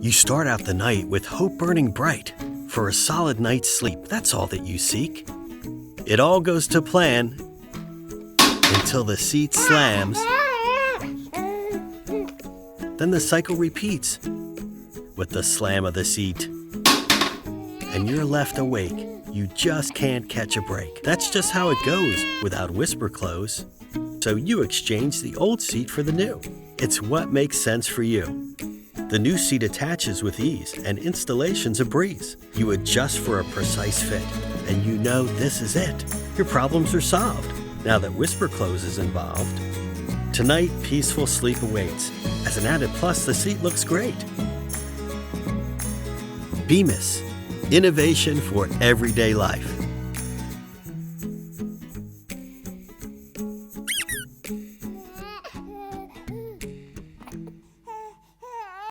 You start out the night with hope burning bright. For a solid night's sleep, that's all that you seek. It all goes to plan until the seat slams. Then the cycle repeats with the slam of the seat. And you're left awake. You just can't catch a break. That's just how it goes without whisper clothes. So you exchange the old seat for the new. It's what makes sense for you. The new seat attaches with ease and installation's a breeze. You adjust for a precise fit and you know this is it. Your problems are solved now that whisper clothes is involved. Tonight, peaceful sleep awaits. As an added plus, the seat looks great. Bemis, innovation for everyday life.